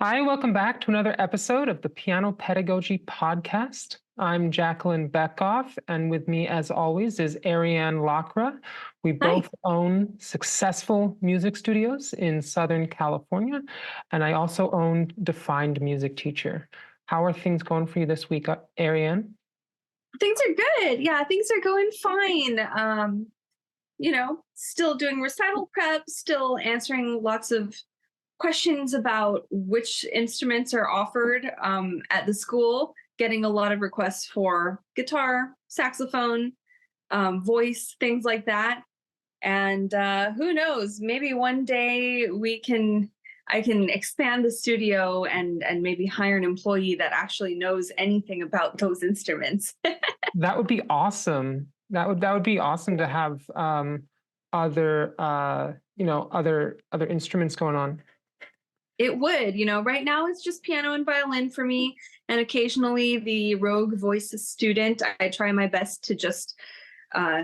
Hi, welcome back to another episode of the Piano Pedagogy Podcast. I'm Jacqueline Beckoff, and with me, as always, is Arianne Lacra. We Hi. both own successful music studios in Southern California, and I also own Defined Music Teacher. How are things going for you this week, Arianne? Things are good. Yeah, things are going fine. Still doing recital prep, still answering lots of questions about which instruments are offered at the school, getting a lot of requests for guitar, saxophone, voice, things like that. And who knows, maybe one day I can expand the studio and maybe hire an employee that actually knows anything about those instruments. That would be awesome. That would be awesome to have other other instruments going on. It would, right now it's just piano and violin for me, and occasionally the rogue voice student. I try my best to just uh,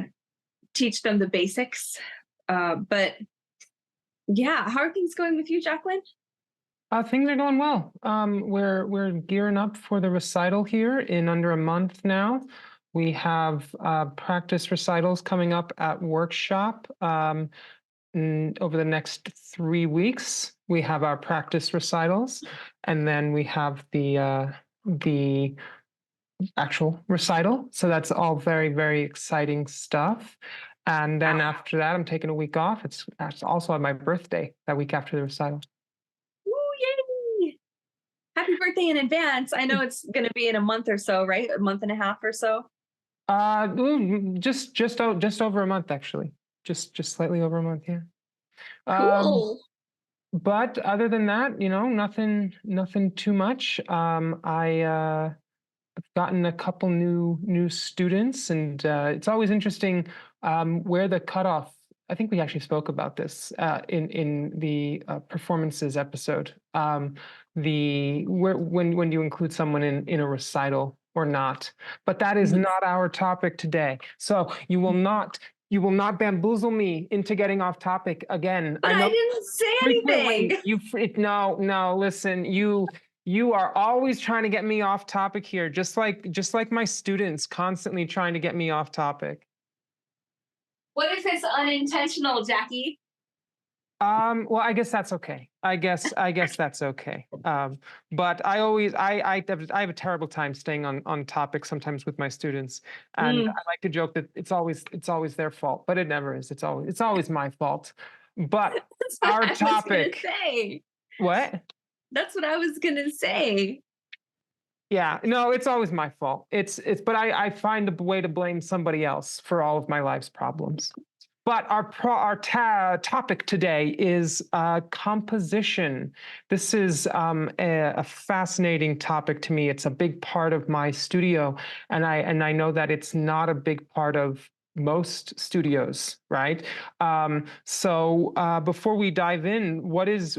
teach them the basics. But yeah, how are things going with you, Jacqueline? Things are going well. We're gearing up for the recital here in under a month now. We have practice recitals coming up at workshop over the next 3 weeks. We have our practice recitals, and then we have the actual recital. So that's all very, very exciting stuff. And then after that, I'm taking a week off. It's also on my birthday, that week after the recital. Woo, yay! Happy birthday in advance. I know it's going to be in a month or so, right? A month and a half or so. Just over a month, actually. Just slightly over a month, yeah. Um, Cool. but other than that, nothing too much. I've gotten a couple new students, and it's always interesting where the cutoff. I think we actually spoke about this in the performances episode. When you include someone in a recital or not, but that is Yes. not our topic today. So you will not bamboozle me into getting off topic again. But I I know didn't say frequently anything. no, listen, you are always trying to get me off topic here, just like my students constantly trying to get me off topic. What if it's unintentional, Jackie? Well, I guess that's okay. I guess that's okay. But I have a terrible time staying on topic sometimes with my students, and Mm, I like to joke that it's always their fault, but it never is. It's always my fault. But that's what our I was gonna topic, say. what? That's what I was gonna say. Yeah, no, it's always my fault. But I find a way to blame somebody else for all of my life's problems. But our topic today is composition. This is a fascinating topic to me. It's a big part of my studio, and I know that it's not a big part of most studios, right? So before we dive in, what is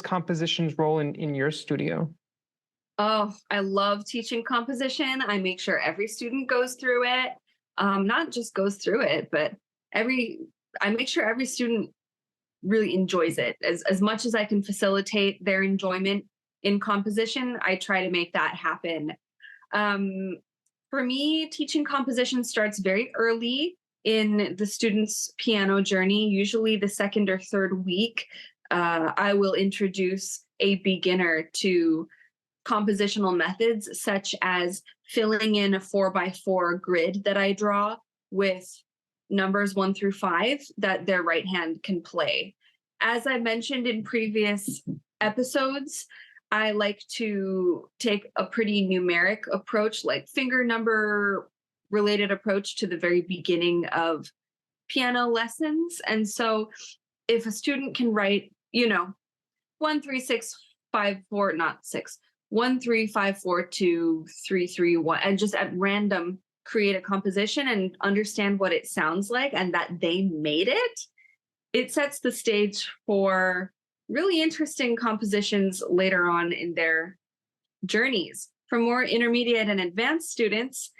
composition's role in your studio? Oh, I love teaching composition. I make sure every student goes through it. Not just goes through it, but every I make sure every student really enjoys it. As much as I can facilitate their enjoyment in composition, I try to make that happen. Um, for me, teaching composition starts very early in the student's piano journey, usually the second or third week. I will introduce a beginner to compositional methods such as filling in a 4x4 grid that I draw with numbers 1 through 5 that their right hand can play. As I mentioned in previous episodes, I like to take a pretty numeric approach, like finger number related approach to the very beginning of piano lessons. And so if a student can write, 1 3 6 5 4, not 6, 1 3 5 4 2 3 3 1, and just at random create a composition and understand what it sounds like and that they made it, it sets the stage for really interesting compositions later on in their journeys. For more intermediate and advanced students,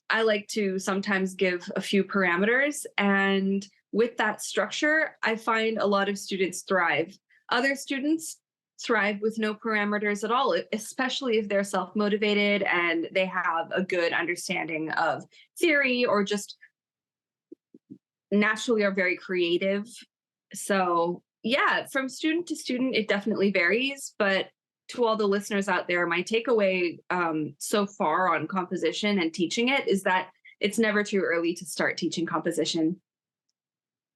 I like to sometimes give a few parameters. And with that structure, I find a lot of students thrive. Other students thrive with no parameters at all, especially if they're self motivated and they have a good understanding of theory or just naturally are very creative. So, yeah, from student to student, it definitely varies. But to all the listeners out there, my takeaway so far on composition and teaching it is that it's never too early to start teaching composition.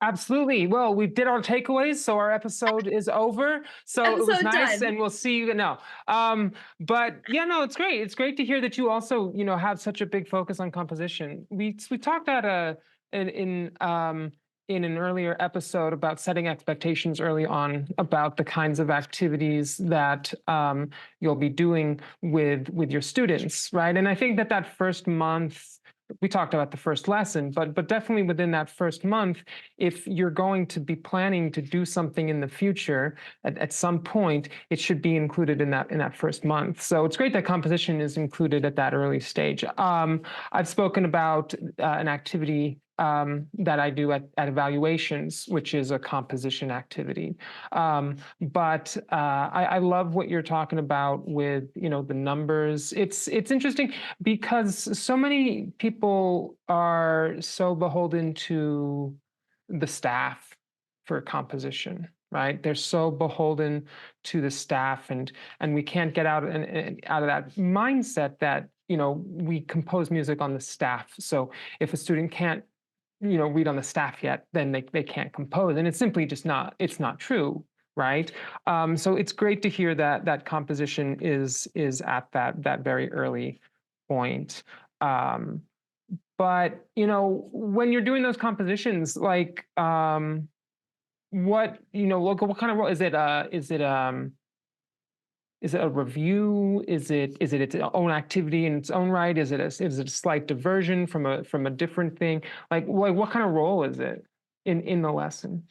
Absolutely. Well, we did our takeaways, so our episode is over. So it was Episode nice, done. and we'll see you now. But yeah, no, it's great. It's great to hear that you also, have such a big focus on composition. We talked at in an earlier episode about setting expectations early on about the kinds of activities that you'll be doing with your students, right? And I think that that first month. We talked about the first lesson, but definitely within that first month, if you're going to be planning to do something in the future at some point, it should be included in that first month. So it's great that composition is included at that early stage. I've spoken about an activity that I do at evaluations, which is a composition activity. But I love what you're talking about with the numbers. It's interesting because so many people are so beholden to the staff for composition, right? They're so beholden to the staff, and we can't get and out of that mindset that we compose music on the staff. So if a student can't read on the staff yet, then they can't compose, and it's simply just not true, right? So it's great to hear that composition is at that very early point. um, but when you're doing those compositions, like what kind of role is it a review? Is it its own activity in its own right? Is it a slight diversion from a different thing? Like what kind of role is it in the lesson?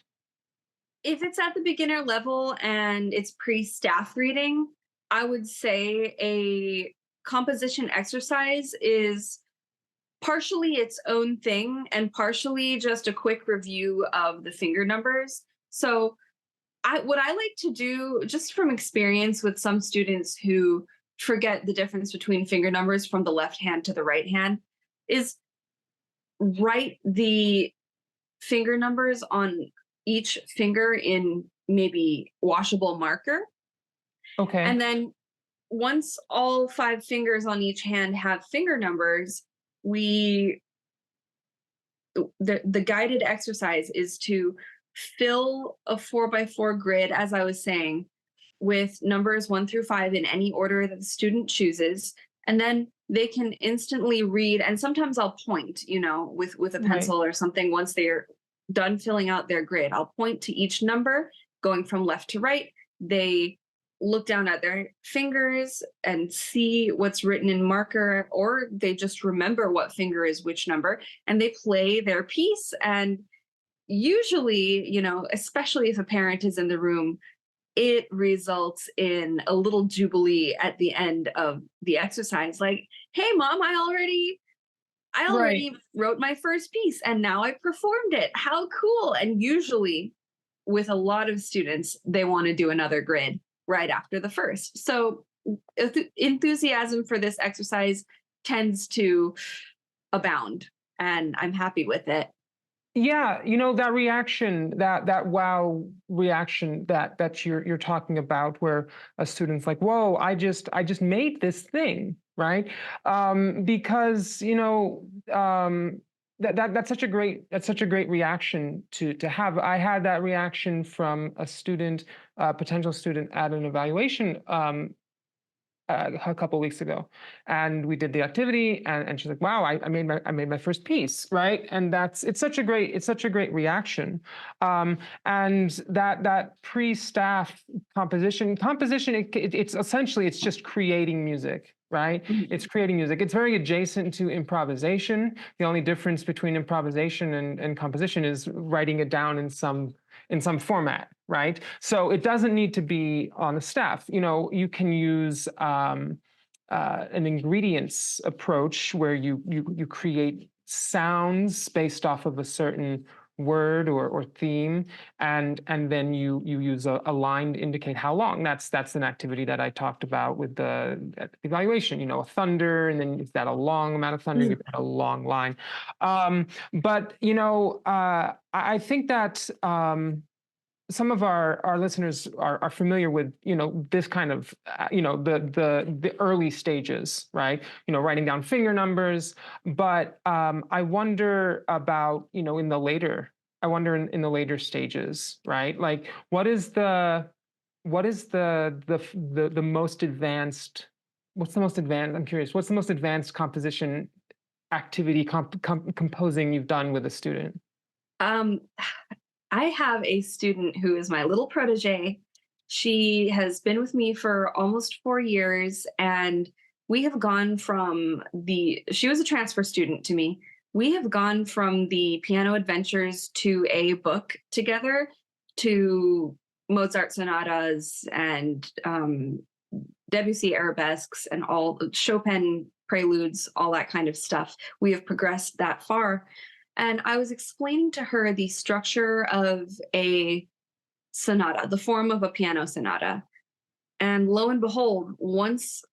If it's at the beginner level and it's pre staff reading, I would say a composition exercise is partially its own thing and partially just a quick review of the finger numbers. So, what I like to do, just from experience with some students who forget the difference between finger numbers from the left hand to the right hand, is write the finger numbers on each finger in maybe washable marker. Okay. And then once all five fingers on each hand have finger numbers, we the guided exercise is to fill a 4x4 grid, as I was saying, with numbers 1 through 5 in any order that the student chooses. And then they can instantly read. And sometimes I'll point, with a Right. pencil or something once they're done filling out their grid. I'll point to each number going from left to right. They look down at their fingers and see what's written in marker, or they just remember what finger is which number, and they play their piece. And usually, especially if a parent is in the room, it results in a little jubilee at the end of the exercise. Like, hey, mom, I Right. already wrote my first piece and now I performed it. How cool. And usually, with a lot of students, they want to do another grid right after the first. So, enthusiasm for this exercise tends to abound, and I'm happy with it. Yeah, that reaction, that wow reaction that you're talking about, where a student's like, "Whoa, I just made this thing," right? Because that's such a great reaction to have. I had that reaction from a student, potential student at an evaluation a couple weeks ago, and we did the activity, and she's like, "Wow, I made my first piece," right? And it's such a great reaction, and that pre-staff composition it's essentially it's just creating music. Right? It's Mhm. creating music. It's very adjacent to improvisation. The only difference between improvisation and composition is writing it down in some format, right? So it doesn't need to be on the staff. You can use an ingredients approach where you create sounds based off of a certain word or theme, and then you use a line to indicate how long. That's an activity that I talked about with the evaluation. A thunder, and then is that a long amount of thunder? You put a long line. But I think that some of our listeners are familiar with this kind of the early stages, right? Writing down finger numbers. But I wonder about in the later. I wonder in the later stages, right? Like what is the most advanced? What's the most advanced? I'm curious. What's the most advanced composition activity composing you've done with a student? Um, I have a student who is my little protege. She has been with me for almost 4 years, and we have gone from she was a transfer student to me. We have gone from the piano adventures to a book together to Mozart sonatas and Debussy arabesques and all Chopin preludes, all that kind of stuff. We have progressed that far. And I was explaining to her the structure of a sonata, the form of a piano sonata. And lo and behold, once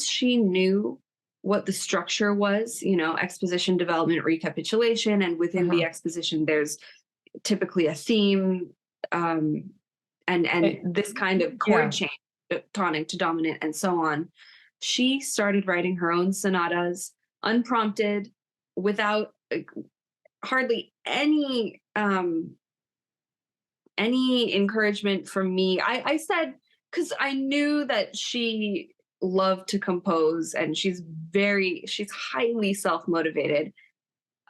she knew what the structure was, exposition, development, recapitulation, and within the Uh-huh. exposition, there's typically a theme, um, and Eh, this kind of chord yeah. change, tonic to dominant, and so on. She started writing her own sonatas unprompted, without hardly any encouragement from me. I said, because I knew that she loved to compose, and she's highly self-motivated.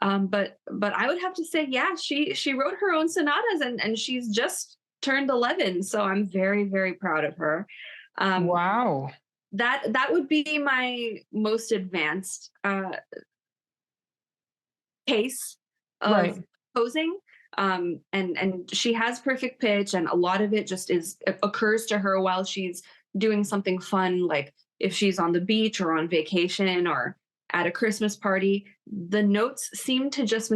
But I would have to say, yeah, she wrote her own sonatas, and she's just turned 11, so I'm very, very proud of her. Um, Wow. that would be my most advanced pace of Right. posing. And she has perfect pitch, and a lot of it just occurs to her while she's doing something fun, like if she's on the beach or on vacation or at a Christmas party. The notes seem to just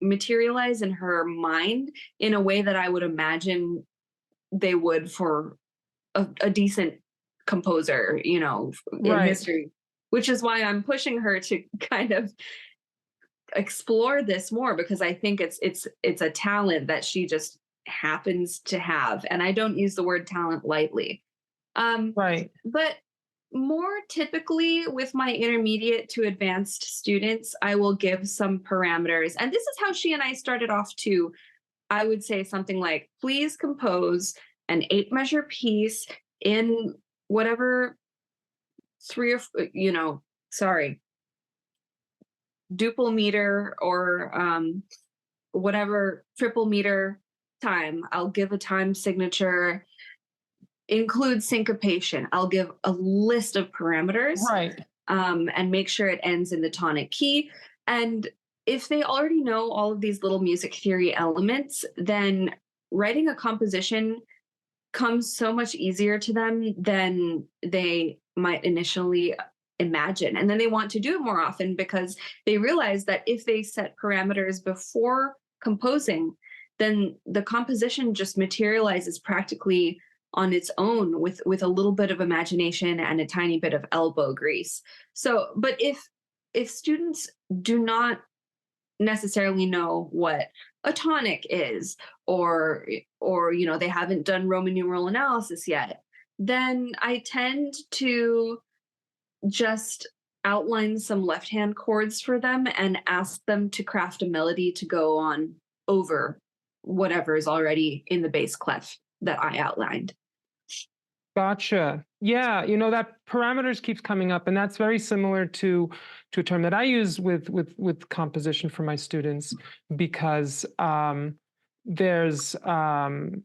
materialize in her mind in a way that I would imagine they would for a decent composer, in Right. history. Which is why I'm pushing her to kind of explore this more, because I think it's a talent that she just happens to have, and I don't use the word talent lightly. Um, Right. but more typically with my intermediate to advanced students, I will give some parameters, and this is how she and I started off too. I would say something like, "Please compose an 8 measure piece in whatever three or sorry, duple meter or whatever triple meter time. I'll give a time signature, include syncopation. I'll give a list of parameters, Right. and make sure it ends in the tonic key. And if they already know all of these little music theory elements, then writing a composition comes so much easier to them than they might initially imagine. And then they want to do it more often, because they realize that if they set parameters before composing, then the composition just materializes practically on its own with a little bit of imagination and a tiny bit of elbow grease. So, but if students do not necessarily know what a tonic is, or they haven't done Roman numeral analysis yet, then I tend to just outline some left hand chords for them and ask them to craft a melody to go on over whatever is already in the bass clef that I outlined. Gotcha. Yeah, that parameters keeps coming up, and that's very similar to a term that I use with composition for my students, because there's I've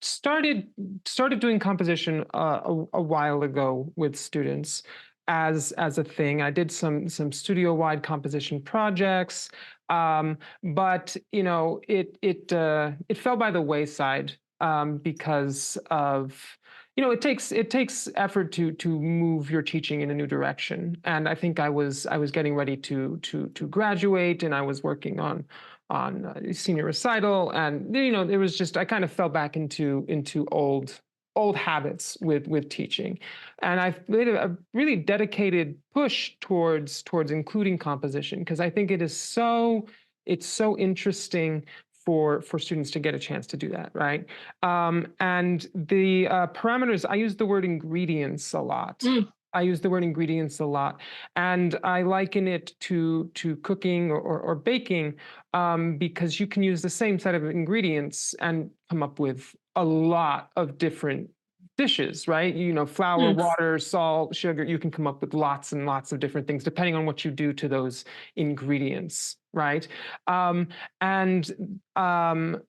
started doing composition a while ago with students as a thing. I did some studio wide composition projects, but it fell by the wayside because of it takes effort to move your teaching in a new direction. And I think I was getting ready to graduate, and I was working on senior recital, and it was just I kind of fell back into old habits with teaching. And I've made a really dedicated push towards including composition, because I think it's so interesting for students to get a chance to do that, right? And the parameters, I use the word ingredients a lot. Mm, I use the word ingredients a lot, and I liken it to cooking or baking, because you can use the same set of ingredients and come up with a lot of different dishes, right? Flour, mm. water, salt, sugar. You can come up with lots and lots of different things depending on what you do to those ingredients, right? And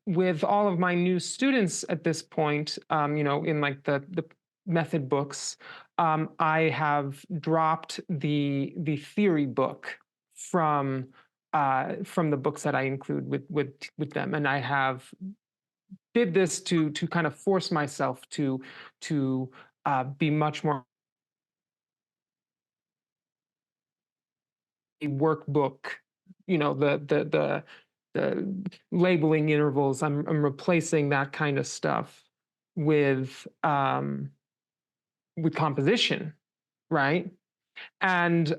with all of my new students at this point, in like the method books, I have dropped the theory book from the books that I include with them, and I have did this to kind of force myself to be much more a workbook. The labeling intervals. I'm replacing that kind of stuff with with composition, right? And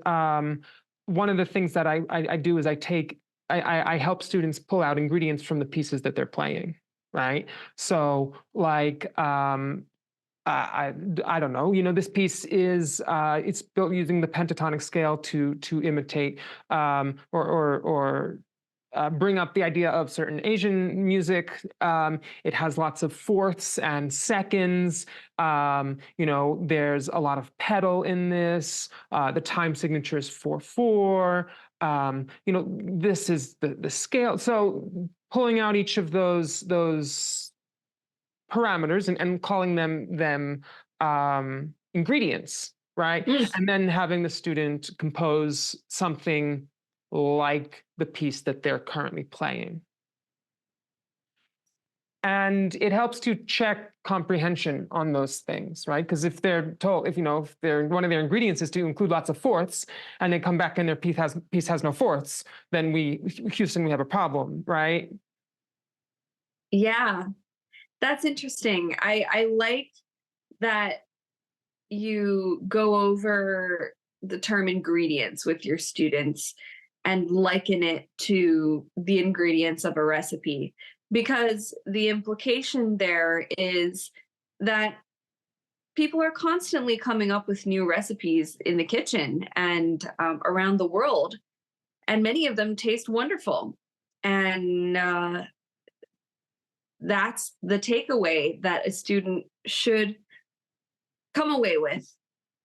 one of the things that I do is I help students pull out ingredients from the pieces that they're playing, right? So like I don't know. This piece is it's built using the pentatonic scale to imitate or bring up the idea of certain Asian music. It has lots of fourths and seconds. There's a lot of pedal in this. The time signature is 4/4. This is the scale. So pulling out each of those parameters and calling them ingredients, right? Mm. And then having the student compose something like the piece that they're currently playing. And it helps to check comprehension on those things, right? Because if they're told, if they're one of their ingredients is to include lots of fourths, and they come back and their piece has no fourths, then Houston, we have a problem, right? Yeah, that's interesting. I like that you go over the term ingredients with your students and liken it to the ingredients of a recipe, because the implication there is that people are constantly coming up with new recipes in the kitchen and around the world, and many of them taste wonderful. And that's the takeaway that a student should come away with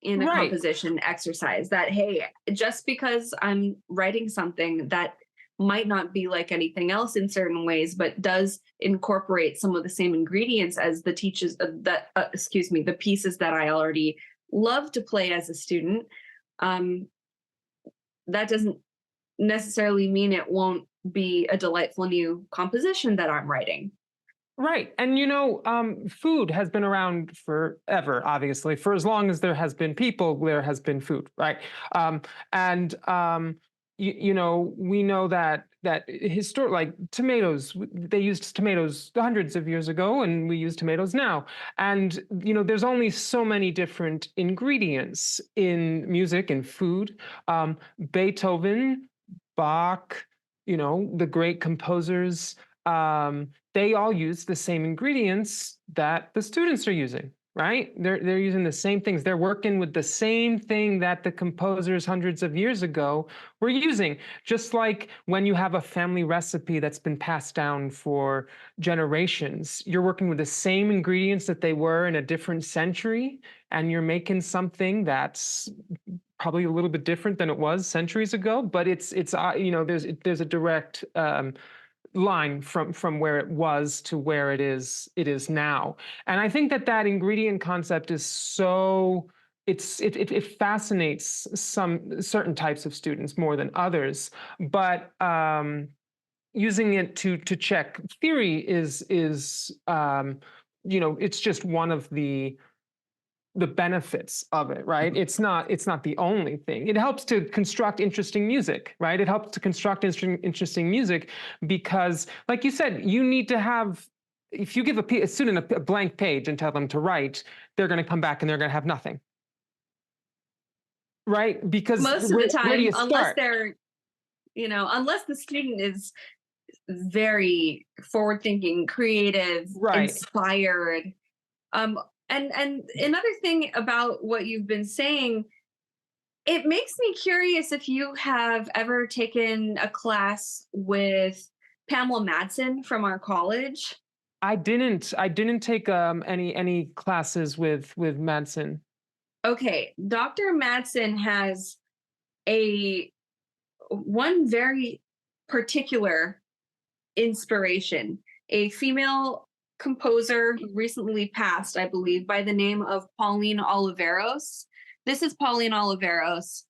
in a Right. composition exercise, that hey, just because I'm writing something that might not be like anything else in certain ways, but does incorporate some of the same ingredients as the teachers that excuse me, the pieces that I already love to play as a student, um, that doesn't necessarily mean it won't be a delightful new composition that I'm writing. Right. And food has been around forever, obviously. For as long as there has been people, there has been food, right? And we know that like tomatoes, they used tomatoes hundreds of years ago, and we use tomatoes now. And there's only so many different ingredients in music and food. Beethoven, Bach, the great composers, they all use the same ingredients that the students are using, right? They're using the same things. They're working with the same thing that the composers hundreds of years ago were using. Just like when you have a family recipe that's been passed down for generations, you're working with the same ingredients that they were in a different century, and you're making something that's probably a little bit different than it was centuries ago, but there's a direct line from where it was to where it is now. And I think that ingredient concept is so it fascinates some certain types of students more than others, but using it to check theory is it's just one of the the benefits of it, right? It's not the only thing. It helps to construct interesting music, right? It helps to construct interesting music because, like you said, you need to have. If you give a student a blank page and tell them to write, they're going to come back and they're going to have nothing, right? Because Most of the where do time, you unless start? they're, unless the student is very forward thinking, creative, Right. inspired. Um, and another thing about what you've been saying, it makes me curious if you have ever taken a class with Pamela Madsen from our college. I didn't take any classes with Madsen. Okay, Dr. Madsen has a one very particular inspiration, a female composer who recently passed, I believe, by the name of Pauline Oliveros. This is Pauline Oliveros.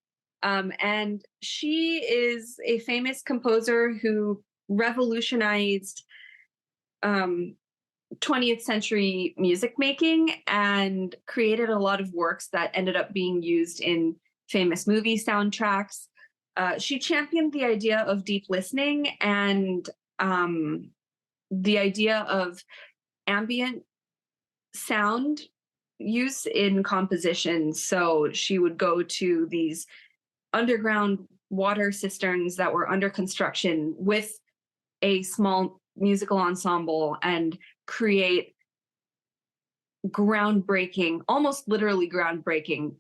And she is a famous composer who revolutionized um, 20th century music making and created a lot of works that ended up being used in famous movie soundtracks. She championed the idea of deep listening and um, the idea of ambient sound use in compositions. So she would go to these underground water cisterns that were under construction with a small musical ensemble and create groundbreaking, almost literally groundbreaking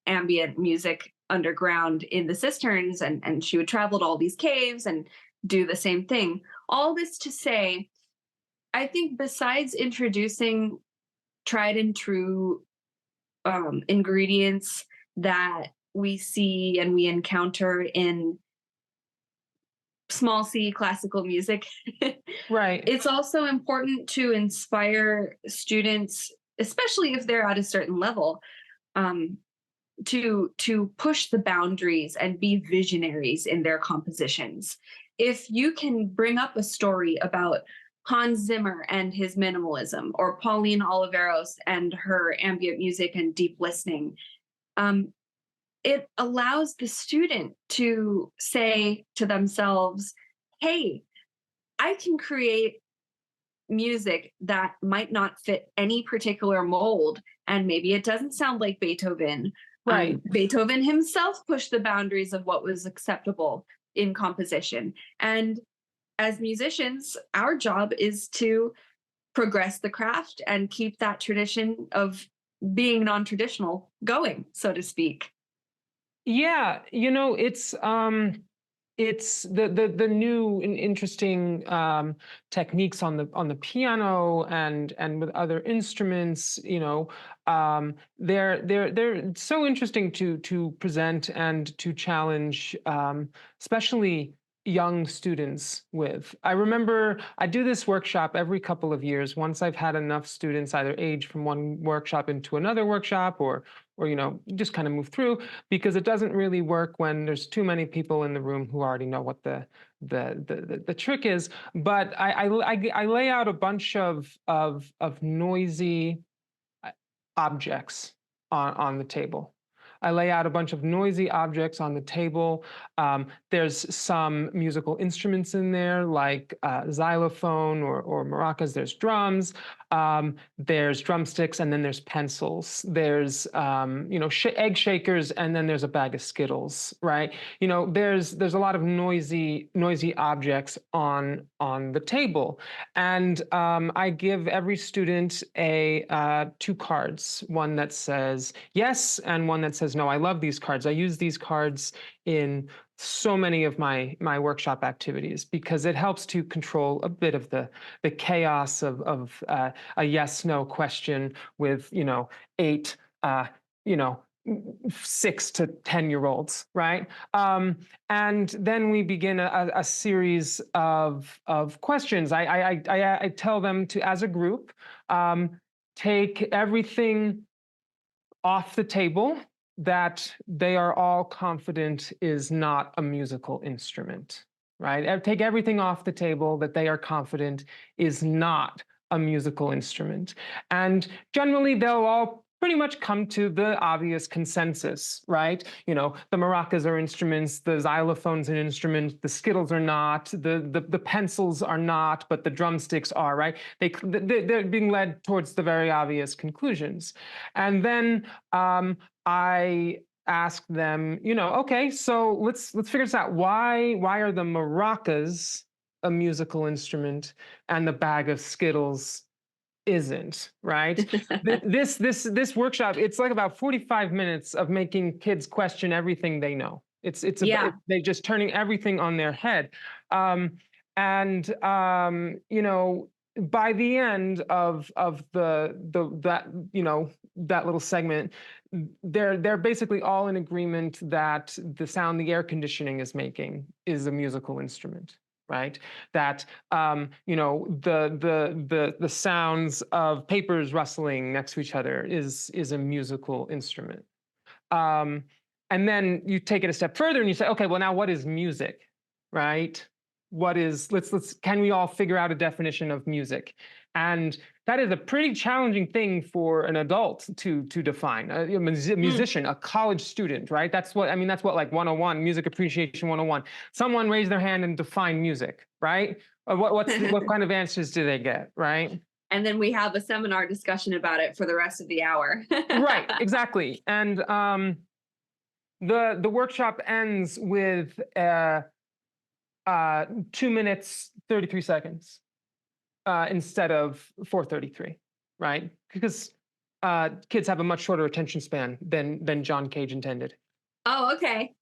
ambient music underground in the cisterns. And she would travel to all these caves and do the same thing. All this to say, I think besides introducing tried and true ingredients that we see and we encounter in small c classical music, Right. it's also important to inspire students, especially if they're at a certain level, um, to push the boundaries and be visionaries in their compositions. If you can bring up a story about Hans Zimmer and his minimalism, or Pauline Oliveros and her ambient music and deep listening, um, it allows the student to say to themselves, hey, I can create music that might not fit any particular mold, and maybe it doesn't sound like Beethoven. Right. Beethoven himself pushed the boundaries of what was acceptable in composition. And as musicians, our job is to progress the craft and keep that tradition of being non-traditional going, so to speak. Yeah, it's the new and interesting techniques on the piano and with other instruments. They're so interesting to present and to challenge, especially young students with. I remember I do this workshop every couple of years. Once I've had enough students either age from one workshop into another workshop, or just kind of move through, because it doesn't really work when there's too many people in the room who already know what the trick is. But I lay out a bunch of noisy objects on the table. I lay out a bunch of noisy objects on the table. There's some musical instruments in there, like xylophone or maracas. There's drums. There's drumsticks, and then there's pencils. There's egg shakers, and then there's a bag of Skittles. Right? There's a lot of noisy objects on the table, and I give every student a two cards, one that says yes and one that says no. I love these cards. I use these cards in so many of my workshop activities because it helps to control a bit of the chaos of a yes no question with eight you know 6 to 10-year-olds, right? And then we begin a series of questions. I tell them to, as a group, take everything off the table that they are all confident is not a musical instrument, right? Take everything off the table that they are confident is not a musical instrument. And generally, they'll all pretty much come to the obvious consensus, right? The maracas are instruments, the xylophone's an instrument, the skittles are not, the pencils are not, but the drumsticks are, right? They're being led towards the very obvious conclusions. And then I asked them, okay, so let's figure this out. Why are the maracas a musical instrument and the bag of skittles isn't, right? This workshop, it's like about 45 minutes of making kids question everything they know. Yeah. They just turning everything on their head. And by the end of that little segment, they're basically all in agreement that the sound the air conditioning is making is a musical instrument, right? That the sounds of papers rustling next to each other is a musical instrument. Um, and then you take it a step further and you say, okay, well, now what is music, right? What is, can we all figure out a definition of music? And that is a pretty challenging thing for an adult to define. A musician, a college student, right? That's what, like 101, music appreciation 101. Someone raise their hand and define music, right? What kind of answers do they get, right? And then we have a seminar discussion about it for the rest of the hour. Right, exactly. And the workshop ends with 2 minutes 33 seconds instead of 4:33, right? Because kids have a much shorter attention span than John Cage intended. Oh, okay.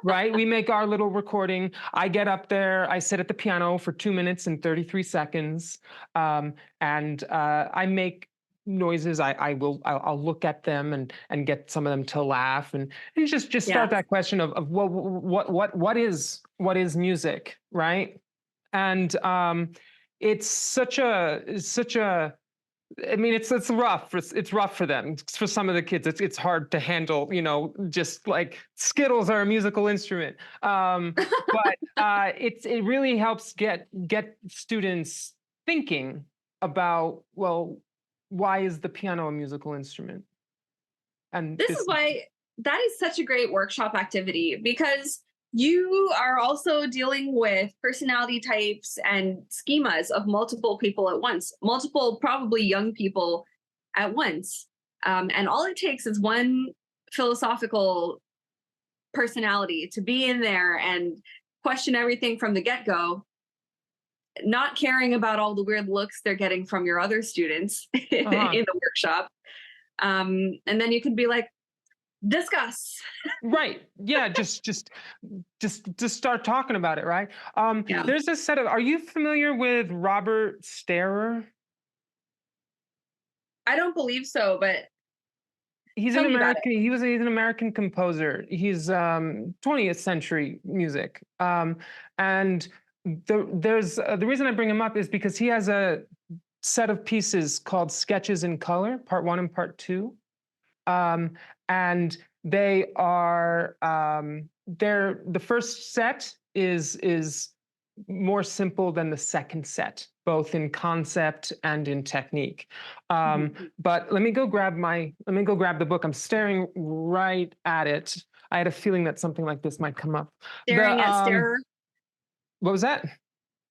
Right? We make our little recording. I get up there, I sit at the piano for 2 minutes and 33 seconds, and I make noises. I'll look at them and get some of them to laugh and just start that question of well, what is music, right? And it's such a it's rough. It's rough for them. For some of the kids, it's hard to handle. Just like Skittles are a musical instrument. But it really helps get students thinking about, well, why is the piano a musical instrument? And This is why that is such a great workshop activity, because you are also dealing with personality types and schemas of multiple people at once, multiple, probably young people at once. And all it takes is one philosophical personality to be in there and question everything from the get go, not caring about all the weird looks they're getting from your other students in the workshop. And then you can be like, discuss. Right. Yeah. Just start talking about it. Right. Yeah. There's a set of. Are you familiar with Robert Starer? I don't believe so, but He's an American. He's an American composer. He's 20th century music. And the reason I bring him up is because he has a set of pieces called Sketches in Color, Part 1 and Part 2. And they are the first set is more simple than the second set, both in concept and in technique. But let me go grab the book. I'm staring right at it. I had a feeling that something like this might come up. Staring at Starer. What was that?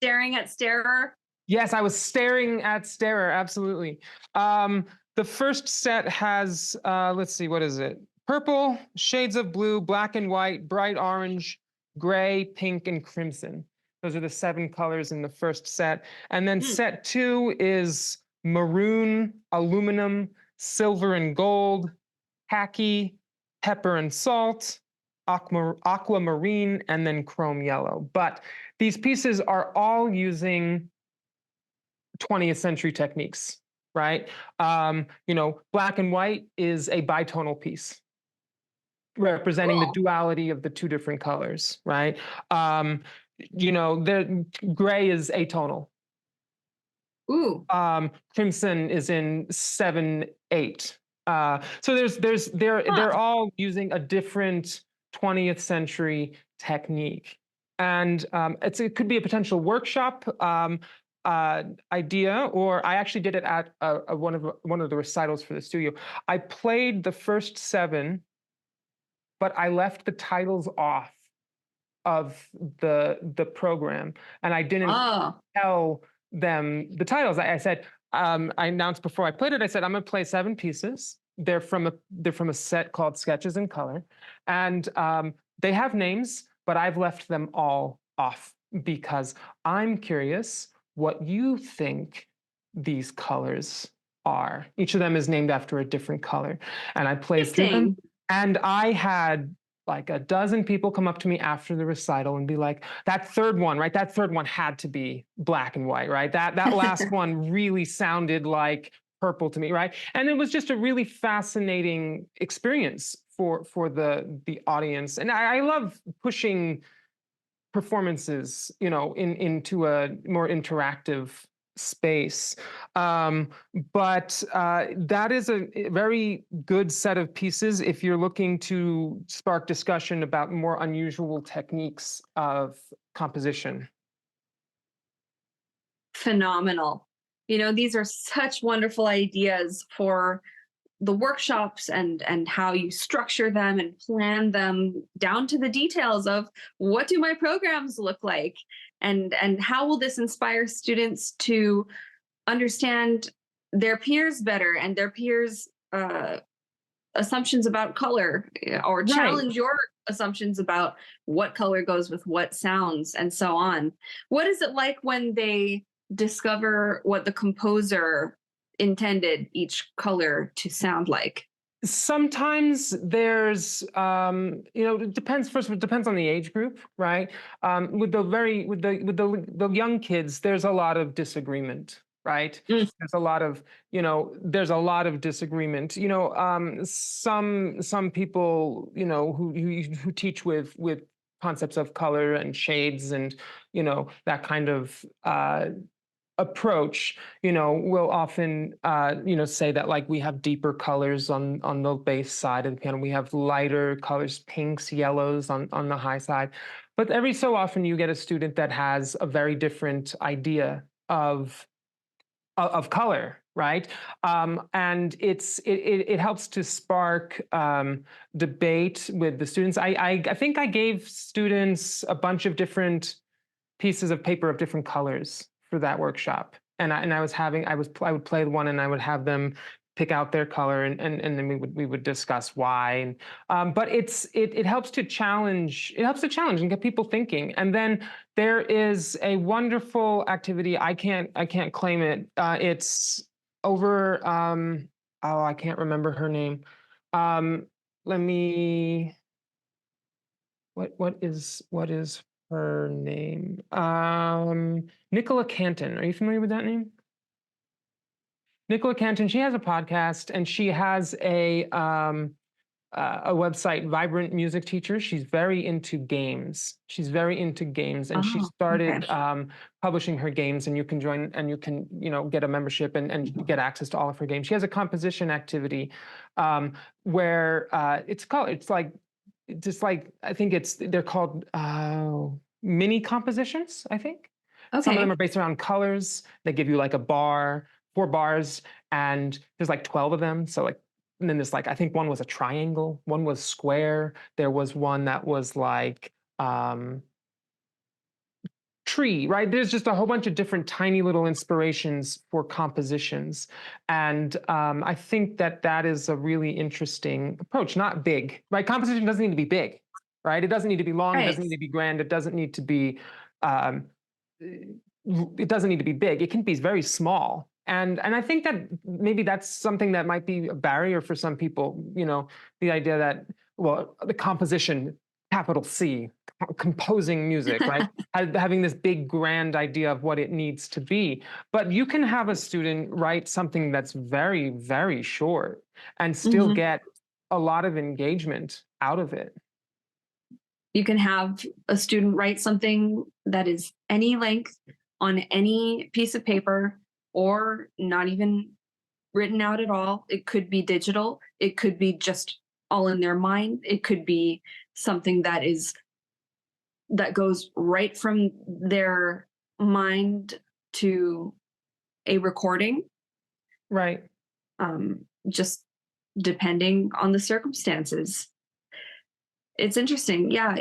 Staring at Starer. Yes, I was staring at Starer. Absolutely. The first set has, let's see, what is it? Purple, shades of blue, black and white, bright orange, gray, pink, and crimson. Those are the 7 colors in the first set. And then set 2 is maroon, aluminum, silver and gold, khaki, pepper and salt, aquamarine, and then chrome yellow. But these pieces are all using 20th century techniques, right? Black and white is a bitonal piece representing the duality of the 2 different colors, right? The gray is atonal. Ooh. Crimson is in 7/8. So they're all using a different 20th century technique. And it could be a potential workshop. idea, or I actually did it at one of the recitals for the studio. I played the first seven, but I left the titles off of the program, and I didn't Oh, tell them the titles. I said, I announced before I played it. I said I'm going to play seven pieces. They're from a set called Sketches in Color, and they have names, but I've left them all off because I'm curious what you think these colors are. Each of them is named after a different color, and I played through them, interesting. and I had like a dozen people come up to me after the recital and be like, that third one, right? That third one had to be black and white, right? That last one really sounded like purple to me, right? And it was just a really fascinating experience for the audience. And I love pushing performances, into a more interactive space. Um, but that is a very good set of pieces if you're looking to spark discussion about more unusual techniques of composition. Phenomenal. These are such wonderful ideas for the workshops and how you structure them and plan them down to the details of what do my programs look like, and how will this inspire students to understand their peers better and their peers assumptions about color, or Right. challenge your assumptions about what color goes with what sounds and so on. What is it like when they discover what the composer intended each color to sound like? Sometimes there's, it depends. First of all, it depends on the age group, right? With the young kids, there's a lot of disagreement, right? Mm. There's a lot of disagreement. Some people, who teach with concepts of color and shades and that kind of approach, will often, say that like we have deeper colors on the bass side of the piano, we have lighter colors, pinks, yellows on the high side. But every so often you get a student that has a very different idea of color, right? And it helps to spark debate with the students. I think I gave students a bunch of different pieces of paper of different colors for that workshop. And I would play one and I would have them pick out their color, and then we would discuss why. But it helps to challenge, and get people thinking. And then there is a wonderful activity. I can't claim it. It's over, oh, I can't remember her name. Let me, what is her name? Nicola Canton. Are you familiar with that name? Nicola Canton. She has a podcast, and she has a website, Vibrant Music Teacher. She's very into games. And she Oh, okay. started publishing her games. And you can join, and you can get a membership and get access to all of her games. She has a composition activity where it's like I think they're called mini compositions. I think some of them Okay. are based around colors. They give you like a bar, 4 bars, and there's like 12 of them. So like, and then there's like, I think one was a triangle, one was square. There was one that was like tree, right? There's just a whole bunch of different tiny little inspirations for compositions. And I think that is a really interesting approach. Not big, right? Composition doesn't need to be big, right? It doesn't need to be long. It Right. doesn't need to be grand. It doesn't need to be, um, it doesn't need to be big. It can be very small. And I think that maybe that's something that might be a barrier for some people, the idea that, well, the composition, capital C, composing music, right? Having this big grand idea of what it needs to be. But you can have a student write something that's very, very short and still Mhm. get a lot of engagement out of it. You can have a student write something that is any length on any piece of paper, or not even written out at all. It could be digital. It could be just all in their mind. It could be something that goes right from their mind to a recording, Right. just depending on the circumstances. It's interesting. Yeah,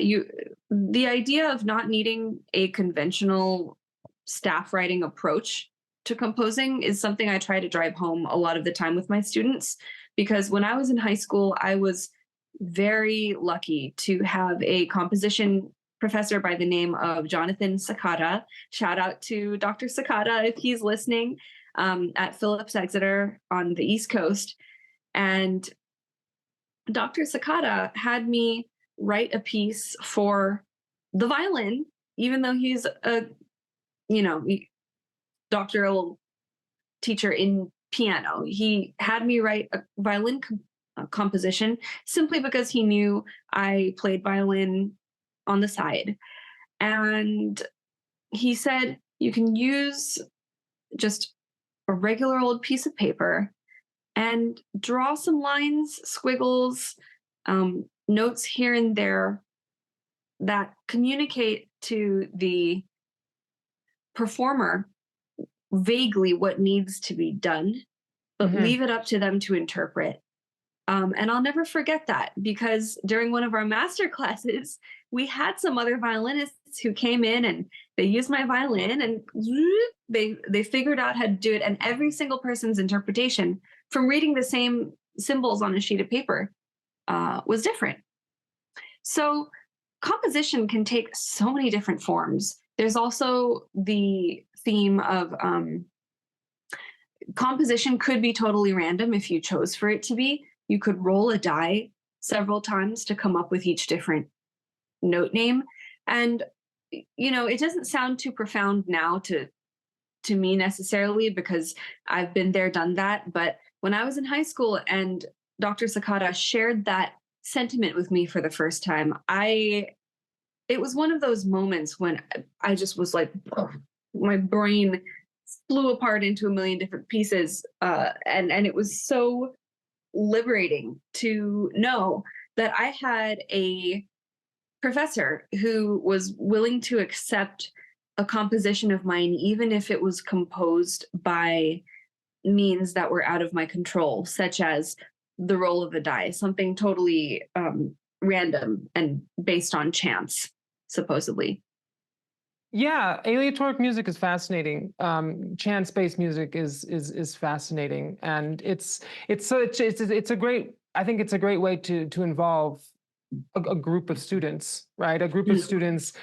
the idea of not needing a conventional staff writing approach to composing is something I try to drive home a lot of the time with my students, because when I was in high school, I was very lucky to have a composition professor by the name of Jonathan Sakata. Shout out to Dr. Sakata if he's listening, at Phillips Exeter on the East Coast. And Dr. Sakata had me write a piece for the violin, even though he's a, you know, doctoral teacher in piano. He had me write a violin composition simply because he knew I played violin on the side. And he said, you can use just a regular old piece of paper and draw some lines, squiggles, notes here and there that communicate to the performer vaguely what needs to be done, but Hmm. leave it up to them to interpret. And I'll never forget that, because during one of our master classes, we had some other violinists who came in and they used my violin and they figured out how to do it. And every single person's interpretation from reading the same symbols on a sheet of paper was different. So composition can take so many different forms. There's also the theme of composition could be totally random if you chose for it to be. You could roll a die several times to come up with each different note name. And it doesn't sound too profound now to me necessarily, because I've been there, done that. But when I was in high school and Dr. Sakata shared that sentiment with me for the first time, it was one of those moments when I just was like, my brain flew apart into a million different pieces. And it was so liberating to know that I had a professor who was willing to accept a composition of mine, even if it was composed by means that were out of my control, such as the roll of a die, something totally random and based on chance, supposedly. Yeah, aleatoric music is fascinating. Chance-based music is fascinating, and it's a great. I think it's a great way to involve a group of students, right? A group of Mm. students,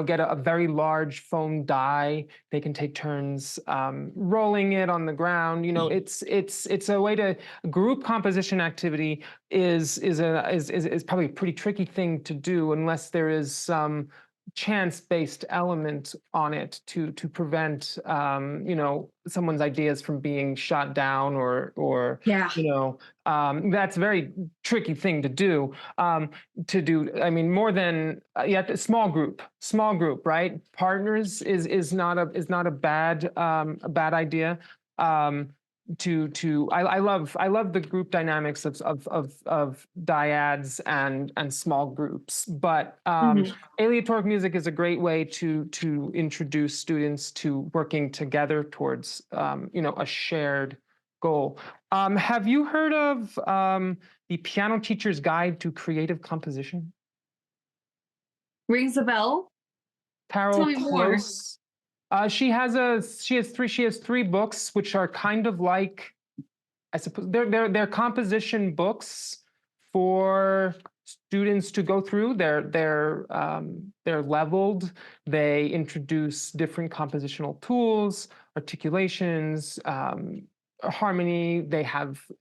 get a very large foam die. They can take turns rolling it on the ground. It's a way to group composition activity is probably a pretty tricky thing to do unless there is some chance-based element on it to prevent someone's ideas from being shot down or Yeah. that's a very tricky thing to do. I mean, more than small group, right? Partners is not a bad idea. Um, I love the group dynamics of dyads and small groups, but Mhm. aleatoric music is a great way to introduce students to working together towards a shared goal. Have you heard of the Piano Teacher's Guide to Creative Composition? Rings a bell. Tell Carol me more. Close. She has three books which are kind of like, I suppose they're composition books for students to go through. They're leveled. They introduce different compositional tools, articulations, harmony.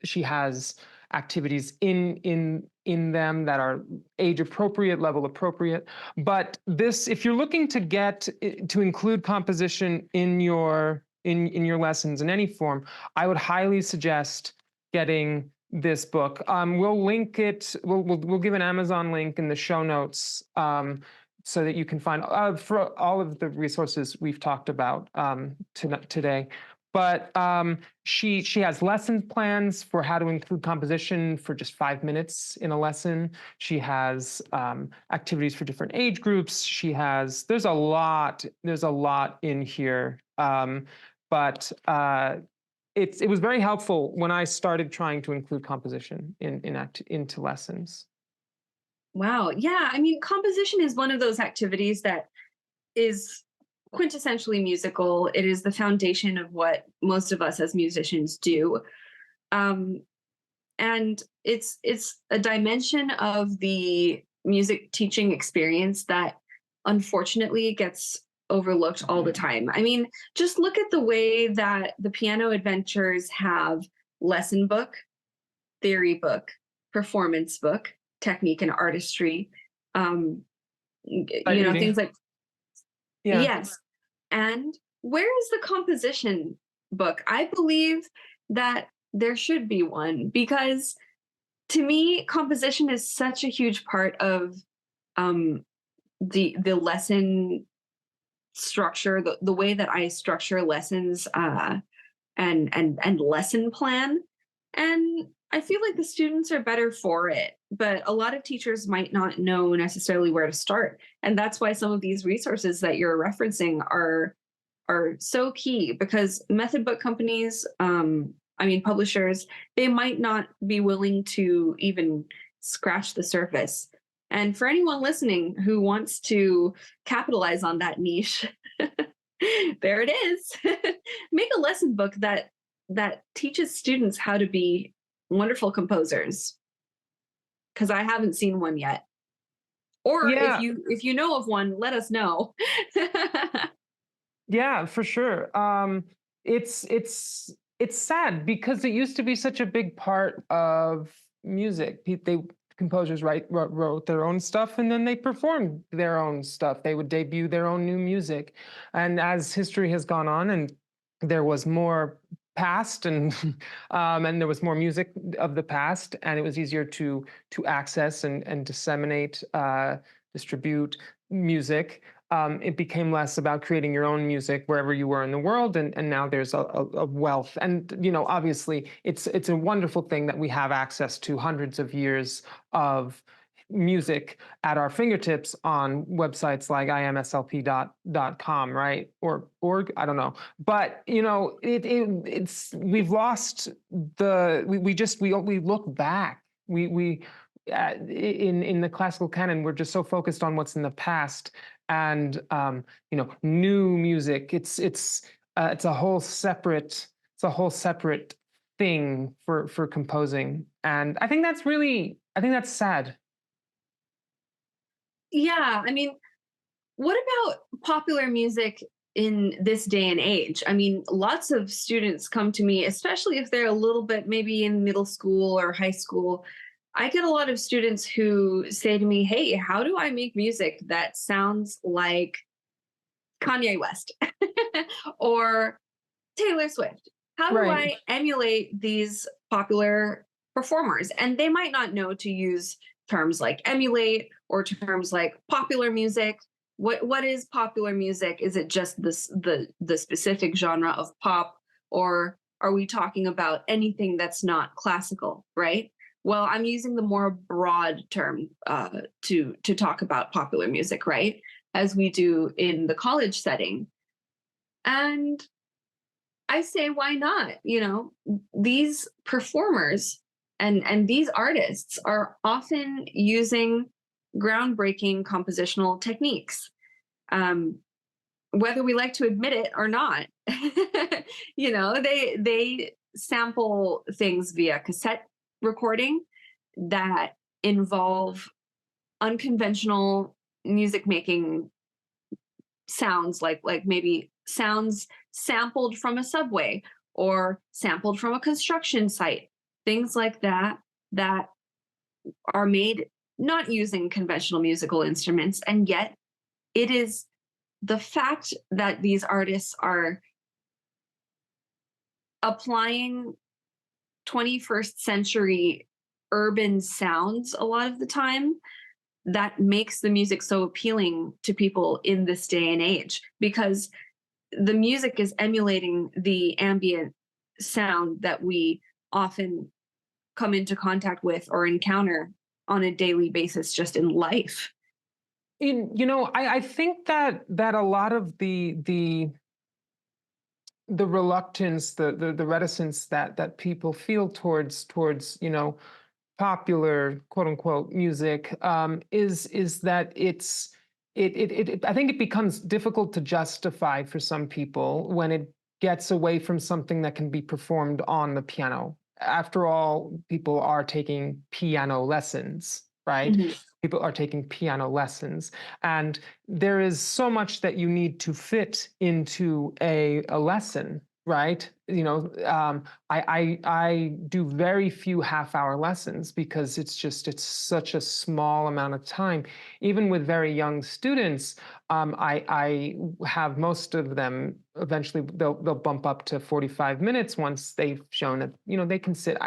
She has activities in them that are age appropriate, level appropriate. But if you're looking to include composition in your lessons in any form, I would highly suggest getting this book. We'll link it. We'll give an Amazon link in the show notes, so that you can find for all of the resources we've talked about today. But she has lesson plans for how to include composition for just 5 minutes in a lesson. She has activities for different age groups. There's a lot in here. But it was very helpful when I started trying to include composition into lessons. Wow. Yeah. I mean, composition is one of those activities that is quintessentially musical. It is the foundation of what most of us as musicians do. Um, and it's a dimension of the music teaching experience that unfortunately gets overlooked all the time. I mean, just look at the way that the piano adventures have lesson book, theory book, performance book, technique and artistry, um, Sight things reading. like, Yeah. yes. And where is the composition book? I believe that there should be one because to me, composition is such a huge part of um, the lesson structure, the way that I structure lessons and lesson plan. And I feel like the students are better for it, but a lot of teachers might not know necessarily where to start. And that's why some of these resources that you're referencing are so key because method book companies, I mean publishers, they might not be willing to even scratch the surface. And for anyone listening who wants to capitalize on that niche, there it is. Make a lesson book that teaches students how to be wonderful composers because I haven't seen one yet. Or Yeah. if you know of one, let us know. Yeah, for sure. It's sad because it used to be such a big part of music. Composers wrote their own stuff and then they performed their own stuff. They would debut their own new music, and as history has gone on and there was more past and there was more music of the past, and it was easier to access and disseminate, distribute music. It became less about creating your own music wherever you were in the world, and now there's a wealth. And obviously, it's a wonderful thing that we have access to hundreds of years of music at our fingertips on websites like imslp.com, right? Or org, I don't know. But it's we've lost we look back. We in the classical canon, we're just so focused on what's in the past, and new music. It's a whole separate thing for composing, and I think that's sad. Yeah, I mean, what about popular music in this day and age? I mean, lots of students come to me, especially if they're a little bit maybe in middle school or high school. I get a lot of students who say to me, "Hey, how do I make music that sounds like Kanye West or Taylor Swift? How do Right. I emulate these popular performers?" And they might not know to use terms like emulate or terms like popular music. What is popular music? Is it just the specific genre of pop, or are we talking about anything that's not classical, right? Well, I'm using the more broad term to talk about popular music, right? As we do in the college setting. And I say, why not? These performers and these artists are often using groundbreaking compositional techniques, um, whether we like to admit it or not. They sample things via cassette recording that involve unconventional music making sounds, like maybe sounds sampled from a subway or sampled from a construction site, things like that are made not using conventional musical instruments. And yet it is the fact that these artists are applying 21st century urban sounds a lot of the time that makes the music so appealing to people in this day and age, because the music is emulating the ambient sound that we often come into contact with or encounter on a daily basis just in life. I think that a lot of the reluctance, the reticence that people feel towards popular quote unquote music, is that I think it becomes difficult to justify for some people when it gets away from something that can be performed on the piano. After all, people are taking piano lessons, right? Mhm. People are taking piano lessons, and there is so much that you need to fit into a lesson, right? I do very few half-hour lessons because it's such a small amount of time. Even with very young students, I have most of them eventually they'll bump up to 45 minutes once they've shown that they can sit.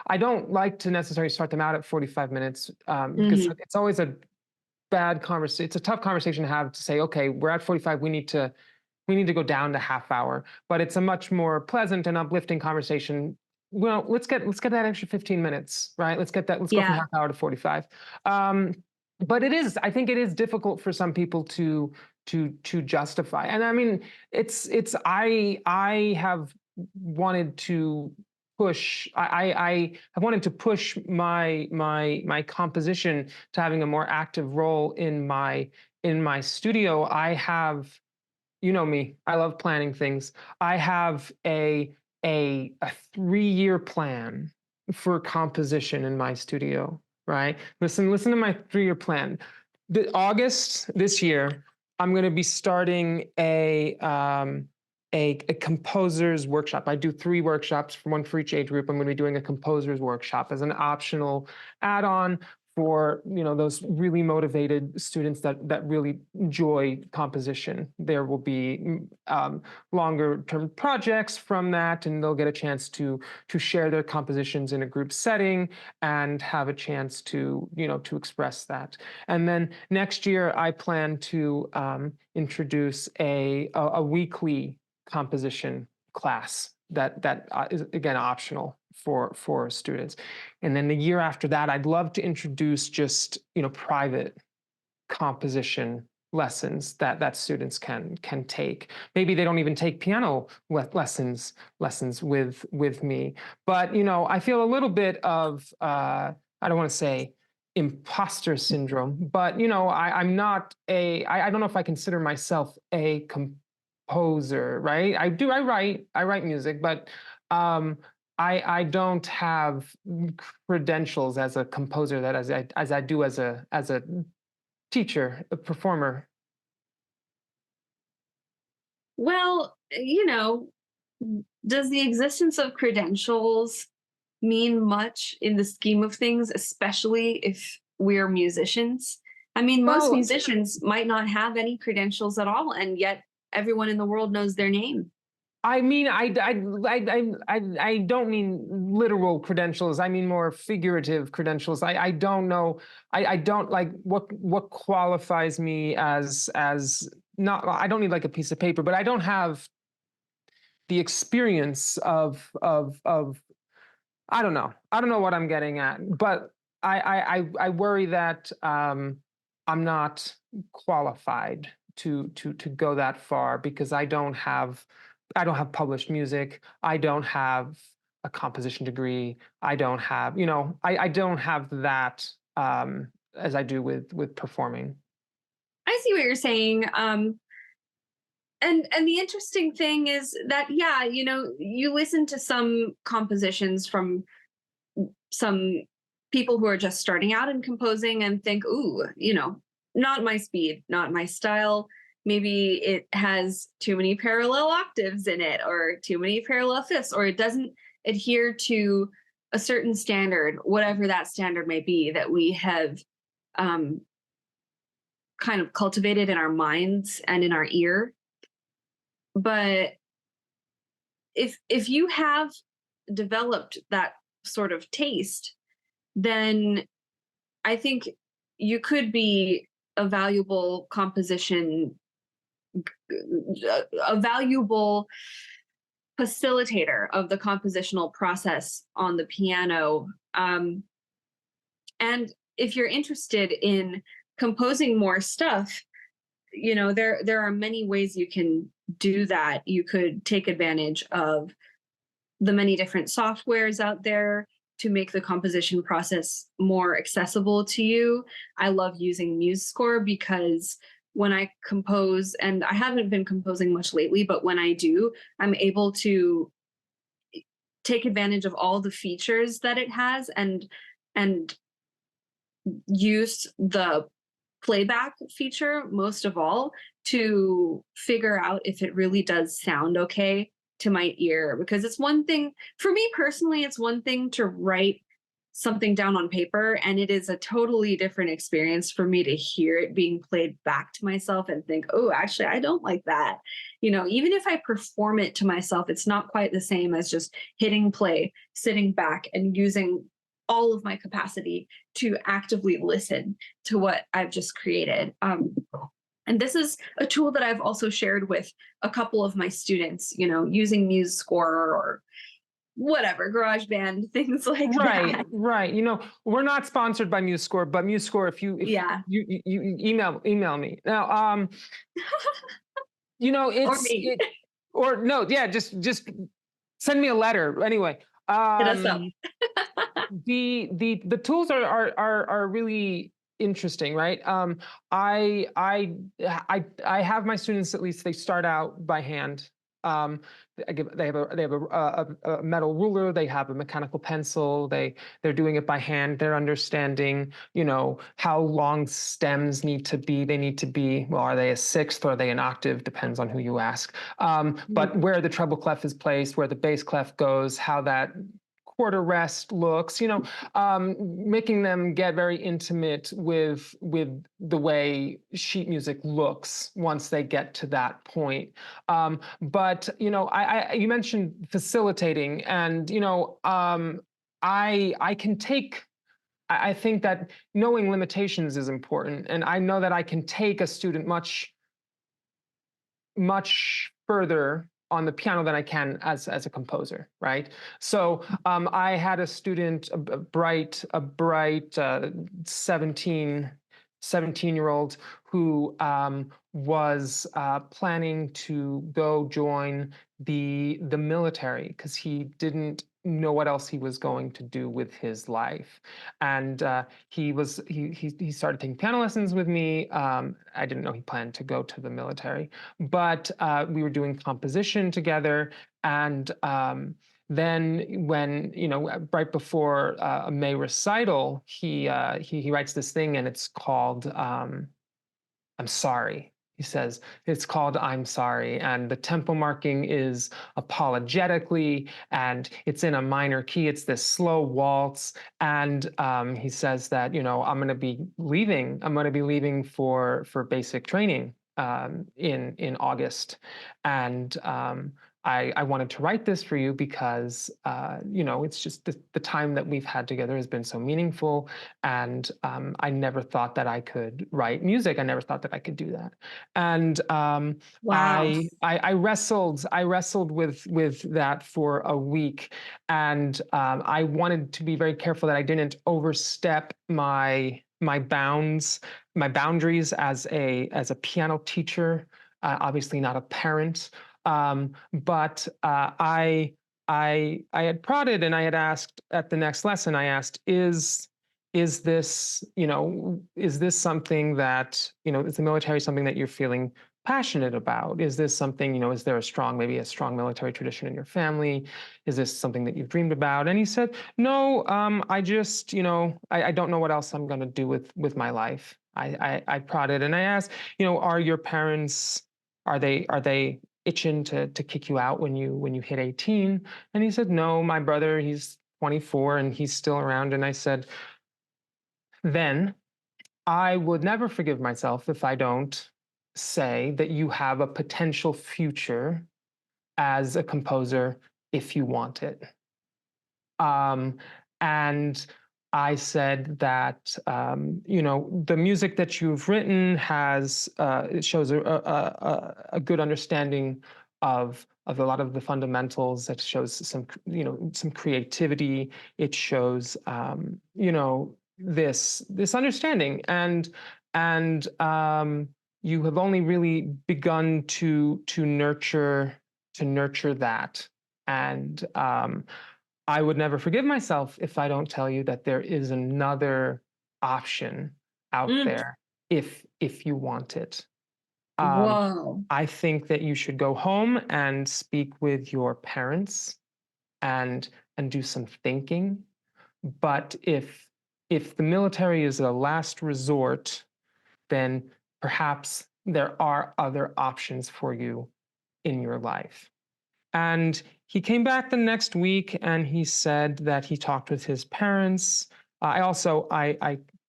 I don't like to necessarily start them out at 45 minutes, because Mhm. it's always a bad conversation. It's a tough conversation to have, to say, okay, we're at 45, we need to go down to half hour. But it's a much more pleasant and uplifting conversation. Well, let's get that extra 15 minutes, right? Let's go from Yeah. half hour to 45. um but I think it is difficult for some people to justify. And I mean, I have wanted to I have wanted to push my composition to having a more active role in my studio. I have, you know me, I love planning things. I have a 3-year plan for composition in my studio, right? Listen to my 3-year plan. August this year, I'm going to be starting a composer's workshop. I do 3 workshops, one for each age group. I'm going to be doing a composer's workshop as an optional add-on for those really motivated students that really enjoy composition. There will be longer term projects from that, and they'll get a chance to share their compositions in a group setting and have a chance to express that. And then next year, I plan to introduce a weekly composition class that is again optional for students. And then the year after that, I'd love to introduce just private composition lessons that students can take. Maybe they don't even take piano lessons with me. But I feel a little bit of I don't want to say imposter syndrome, but I'm not I don't know if I consider myself a composer, right? I write music, but I don't have credentials as a composer that as I do as a teacher, a performer. Well, does the existence of credentials mean much in the scheme of things, especially if we're musicians? I mean, most Well, musicians might not have any credentials at all, and yet everyone in the world knows their name. I mean, I don't mean literal credentials. I mean more figurative credentials. I don't know. I don't like what qualifies me as not. I don't need like a piece of paper, but I don't have the experience of I don't know. I don't know what I'm getting at, but I worry that I'm not qualified to go that far because I don't have published music. I don't have a composition degree. I don't have I don't have that as I do with performing. I see what you're saying. And the interesting thing is that, yeah, you listen to some compositions from some people who are just starting out in composing and think, ooh, not my speed, not my style. Maybe it has too many parallel octaves in it, or too many parallel fifths, or it doesn't adhere to a certain standard, whatever that standard may be, that we have um, kind of cultivated in our minds and in our ear. But if you have developed that sort of taste, then I think you could be a valuable composition a valuable facilitator of the compositional process on the piano. And if you're interested in composing more stuff, there are many ways you can do that. You could take advantage of the many different softwares out there to make the composition process more accessible to you. I love using MuseScore because when I compose, and I haven't been composing much lately, but when I do, I'm able to take advantage of all the features that it has and use the playback feature most of all to figure out if it really does sound okay to my ear. Because it's one thing for me personally, it's one thing to write something down on paper, and it is a totally different experience for me to hear it being played back to myself and think, oh, actually I don't like that. Even if I perform it to myself, it's not quite the same as just hitting play, sitting back and using all of my capacity to actively listen to what I've just created. And this is a tool that I've also shared with a couple of my students, using MuseScore or whatever, GarageBand, things like Right, that. right. We're not sponsored by MuseScore, but MuseScore, if Yeah. you email me now. Or me. Or no, yeah, just send me a letter anyway. Hit us up. The tools are really interesting, right? I have my students, at least they start out by hand. um they have a metal ruler, they have a mechanical pencil, they're doing it by hand, they're understanding how long stems need to be. They need to be, well, are they a sixth or are they an octave, depends on who you ask. But Mhm. where the treble clef is placed, where the bass clef goes, how that quarter rest looks, making them get very intimate with the way sheet music looks once they get to that point. But you mentioned facilitating, and I can take. I think that knowing limitations is important, and I know that I can take a student much further on the piano than I can as a composer, right? So I had a student, a bright 17-year-old who was planning to go join the military because he didn't know what else he was going to do with his life. And he started taking piano lessons with me. I didn't know he planned to go to the military, but we were doing composition together. And then when, right before a May recital, he writes this thing, and it's called I'm sorry. He says it's called I'm sorry. And the tempo marking is apologetically, and it's in a minor key. It's this slow waltz. And he says that, I'm going to be leaving. I'm going to be leaving for basic training in August. And I wanted to write this for you because, it's just the time that we've had together has been so meaningful. And I never thought that I could write music. I never thought that I could do that. And Wow. I wrestled with that for a week, and I wanted to be very careful that I didn't overstep my boundaries as a piano teacher. Obviously, not a parent. But I had prodded, and I had asked at the next lesson. I asked, is this something that, is the military something that you're feeling passionate about? Is this something, is there maybe a strong military tradition in your family? Is this something that you've dreamed about? And he said, no, I just, I don't know what else I'm going to do with my life. I prodded, and I asked, are your parents, are they itching to kick you out when you hit 18? And he said, no, my brother, he's 24 and he's still around. And I said, then I would never forgive myself if I don't say that you have a potential future as a composer if you want it. Um, and I said that the music that you've written has it shows a good understanding of a lot of the fundamentals. It shows some creativity. It shows this understanding, and you have only really begun to nurture that. And I would never forgive myself if I don't tell you that there is another option out Mm. there if you want it. Um, Whoa. I think that you should go home and speak with your parents and and do some thinking. But if the military is a last resort, then perhaps there are other options for you in your life. And he came back the next week and he said that he talked with his parents. I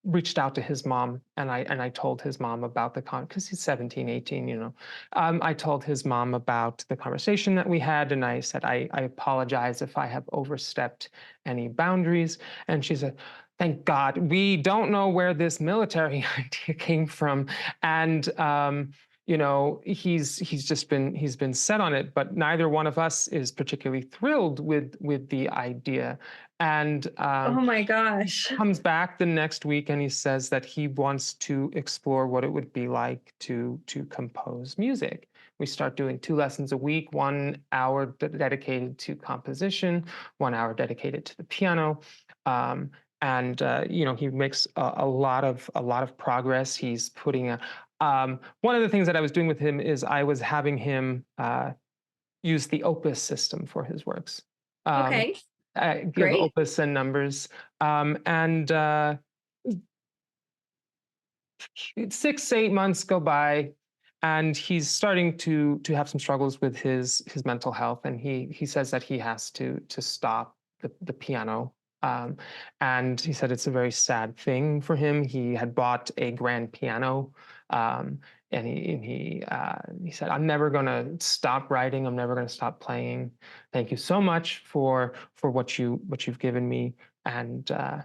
reached out to his mom and I told his mom about the because he's 17, 18, I told his mom about the conversation that we had, and I said, I apologize if I have overstepped any boundaries. And she said, thank God, we don't know where this military idea came from. And he's been set on it, but neither one of us is particularly thrilled with the idea. And Oh my gosh. comes back the next week and he says that he wants to explore what it would be like to compose music. We start doing 2 lessons a week, 1 hour dedicated to composition, 1 hour dedicated to the piano. And he makes a lot of progress. He's putting a one of the things that I was doing with him is I was having him use the Opus system for his works. Um, Okay, give great. Opus and numbers, and 6 8 months go by, and he's starting to have some struggles with his mental health, and he says that he has to stop the piano. Um, and he said it's a very sad thing for him. He had bought a grand piano, um, and he said, "I'm never going to stop writing. I'm never going to stop playing. Thank you so much for what you've given me." And uh,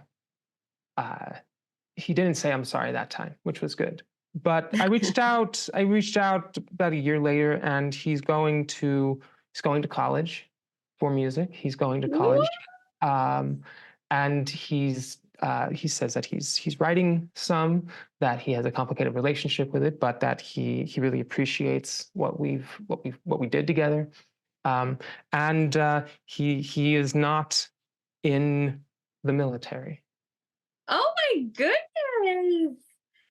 he didn't say I'm sorry that time, which was good. But I reached out. I reached out about a year later, and he's going to college for music. He's going to Woo! college, um, and he says that he's writing some, that he has a complicated relationship with it, but that he really appreciates what we did together. Um, and he is not in the military. Oh my goodness.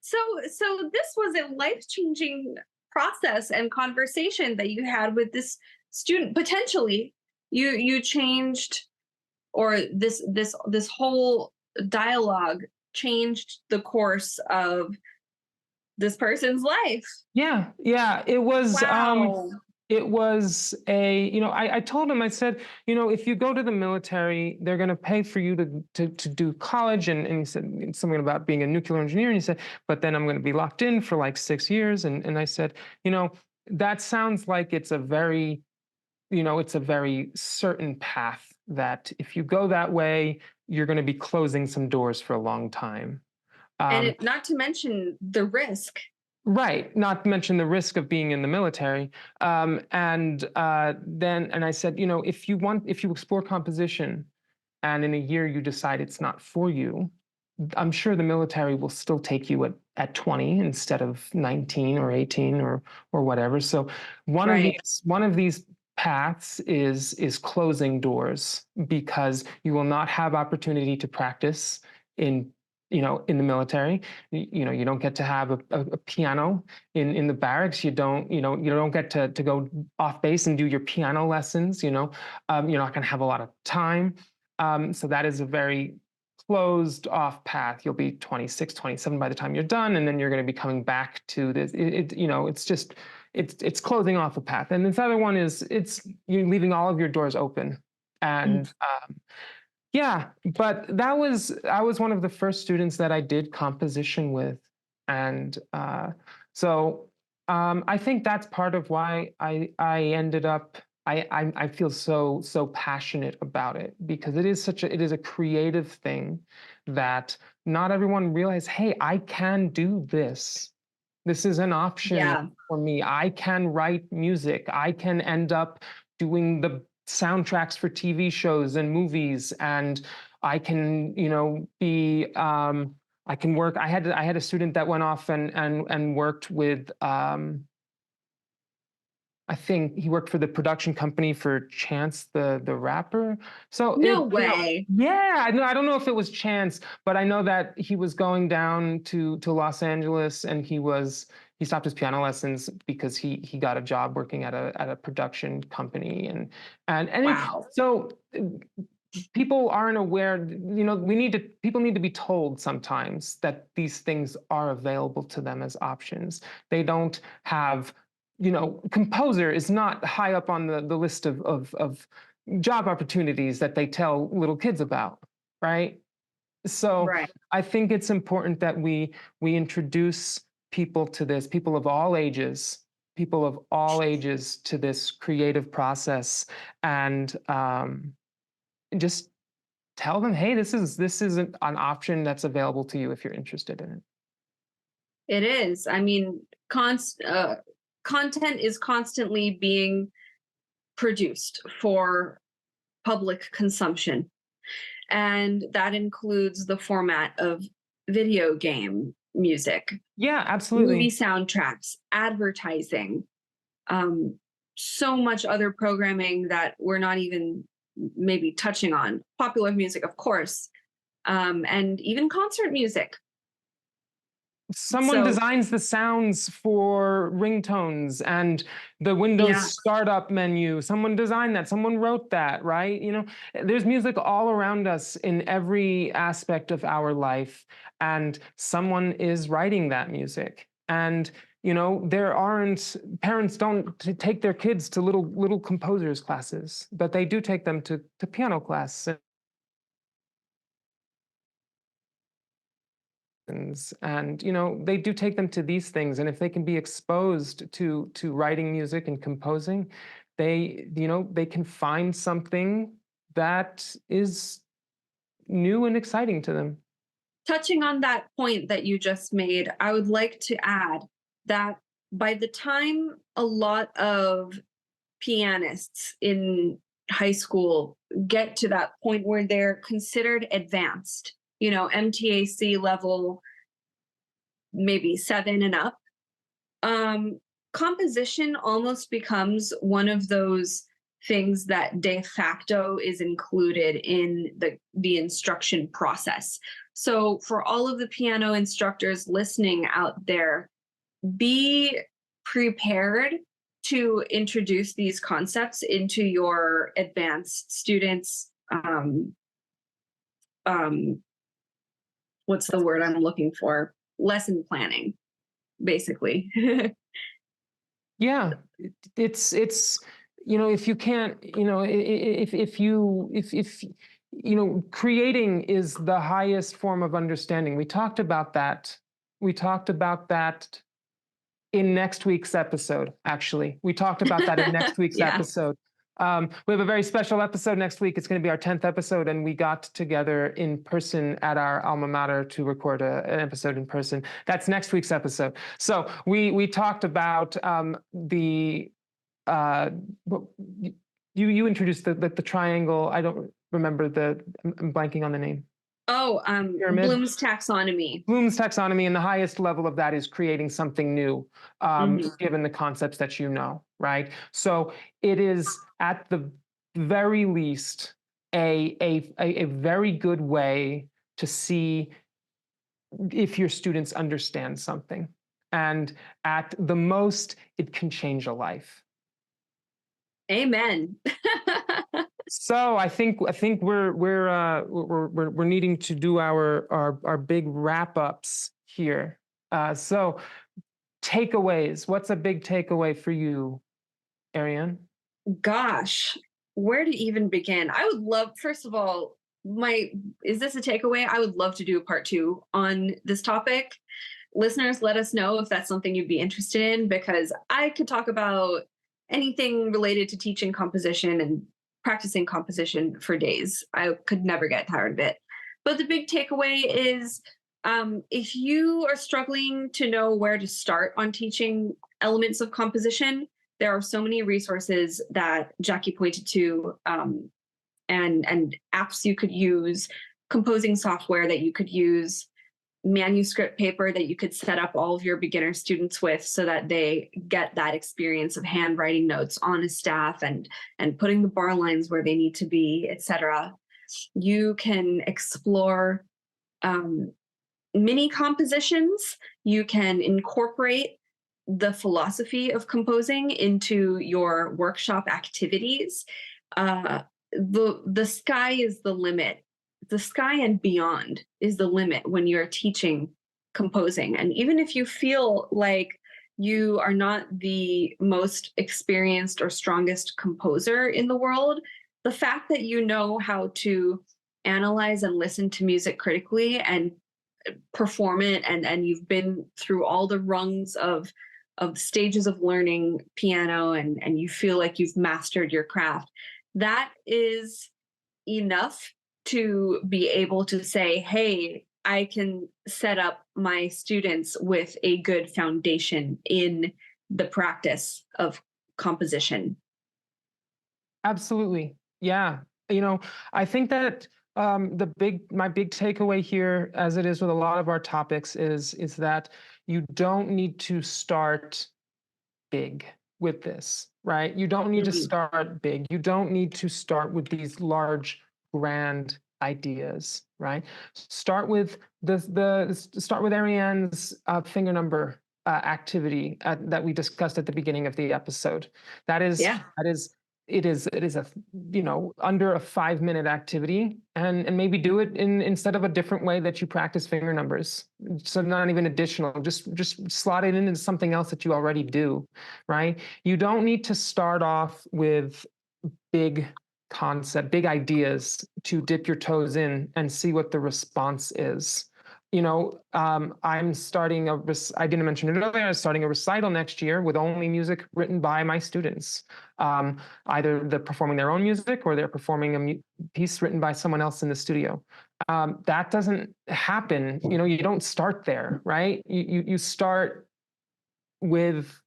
So so this was a life-changing process and conversation that you had with this student. Potentially, you changed, or this whole dialogue changed the course of this person's life. Yeah, yeah. It was Wow. it was a, I told him, I said, if you go to the military, they're gonna pay for you to do college. And he said something about being a nuclear engineer. And he said, but then I'm gonna be locked in for like 6 years. And I said, that sounds like it's a very certain path that if you go that way, you're gonna be closing some doors for a long time. And Um, it, not to mention the risk. Right, not to mention the risk of being in the military. And I said, if you explore composition and in a year you decide it's not for you, I'm sure the military will still take you at 20 instead of 19 or 18 or whatever. So one of Right. these paths is closing doors because you will not have opportunity to practice in in the military. You don't get to have a piano in the barracks. You don't get to go off base and do your piano lessons. You're not going to have a lot of time. So that is a very closed off path. You'll be 26, 27 by the time you're done, and then you're going to be coming back to this. It's just it's closing off a path. And this other one is it's you're leaving all of your doors open. Mm. And yeah, but that was I was one of the first students that I did composition with, and I think that's part of why I ended up. I feel so passionate about it because it is a creative thing that not everyone realized, hey, I can do this. This is an option Yeah. for me. I can write music. I can end up doing the soundtracks for TV shows and movies, and I can, be. I can work. I had a student that went off and worked with. I think he worked for the production company for Chance the Rapper. So No way. yeah, I don't know if it was Chance, but I know that he was going down to Los Angeles, and he stopped his piano lessons because he got a job working at a production company, Wow. so people aren't aware. People need to be told sometimes that these things are available to them as options. They don't have, composer is not high up on the list of job opportunities that they tell little kids about, right? So Right. I think it's important that we introduce people to this, people of all ages to this creative process, and just tell them, hey, this is an option that's available to you if you're interested in it. It is. I mean, content is constantly being produced for public consumption. And that includes the format of video game music, Yeah, movie absolutely. soundtracks, advertising, um, so much other programming that we're not even maybe touching on. Popular music, of course, and even concert music. Someone So, designs the sounds for ringtones and the Windows yeah, startup menu. Someone designed that. Someone wrote that, right? There's music all around us in every aspect of our life, and someone is writing that music. And there aren't parents don't take their kids to little composers classes, but they do take them to piano class. And they do take them to these things, and if they can be exposed to writing music and composing, they can find something that is new and exciting to them. touching on that point that you just made, I would like to add that by the time a lot of pianists in high school get to that point where they're considered advanced, MTAC level, maybe 7 and up, um, composition almost becomes one of those things that de facto is included in the instruction process. So for all of the piano instructors listening out there, be prepared to introduce these concepts into your advanced students. Um, what's the word I'm looking for? Lesson planning, basically. Yeah, it's if you can't, if creating is the highest form of understanding. We talked about that in next week's episode. Actually, we talked about that in next week's Yeah. episode. We have a very special episode next week. It's going to be our 10th episode, and we got together in person at our alma mater to record an episode in person. That's next week's episode. So we talked about the uh, you introduced the triangle. I don't remember I'm blanking on the name. Oh, Pyramid. Bloom's taxonomy. Bloom's taxonomy, and the highest level of that is creating something new, Mhm. given the concepts that right? So it is at the very least a very good way to see if your students understand something, and at the most, it can change a life. Amen. So I think we're needing to do our big wrap ups here. So takeaways. What's a big takeaway for you, Ariane? Gosh, where to even begin? I would love, first of all, is this a takeaway? I would love to do a part 2 on this topic. Listeners, let us know if that's something you'd be interested in, because I could talk about anything related to teaching composition and practicing composition for days. I could never get tired of it. But the big takeaway is, if you are struggling to know where to start on teaching elements of composition, there are so many resources that Jackie pointed to, and apps you could use, composing software that you could use, manuscript paper that you could set up all of your beginner students with so that they get that experience of handwriting notes on a staff and putting the bar lines where they need to be, etc. You can explore mini compositions. You can incorporate the philosophy of composing into your workshop activities. The sky is the limit. The sky and beyond is the limit when you're teaching composing. And even if you feel like you are not the most experienced or strongest composer in the world, the fact that you know how to analyze and listen to music critically and perform it, and you've been through all the rungs of stages of learning piano, and you feel like you've mastered your craft, that is enough to be able to say, hey, I can set up my students with a good foundation in the practice of composition. Absolutely. Yeah. I think that my big takeaway here, as it is with a lot of our topics, is that you don't need to start big with this, right? You don't need to Mhm. start big. You don't need to start with these large, grand ideas, right? Start with start with Ariane's finger number activity that we discussed at the beginning of the episode. That is Yeah, that is it is a under a 5-minute activity, and maybe do it instead of a different way that you practice finger numbers, so not even additional, just slot it into something else that you already do, right? You don't need to start off with big big ideas to dip your toes in and see what the response is. I'm starting I didn't mention it earlier, I'm starting a recital next year with only music written by my students. Either they're performing their own music or they're performing a piece written by someone else in the studio. That doesn't happen. You don't start there, right? You start with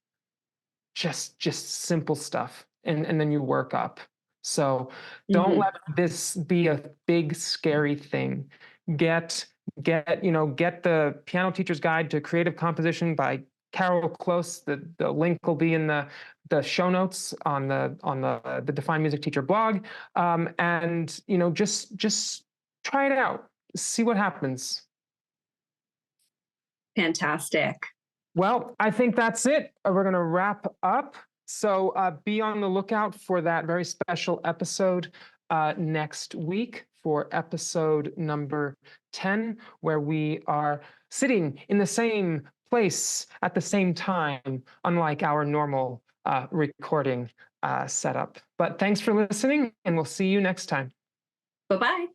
just simple stuff, and then you work up. So don't hmm let this be a big scary thing. get get the Piano Teacher's Guide to Creative Composition by Carol Close. The link will be in the show notes on the Define Music Teacher blog. And just try it out, see what happens. fantastic. Well, I think that's it. We're going to wrap up. So be on the lookout for that very special episode next week, for episode number 10, where we are sitting in the same place at the same time, unlike our normal recording setup. But thanks for listening, and we'll see you next time. Bye bye.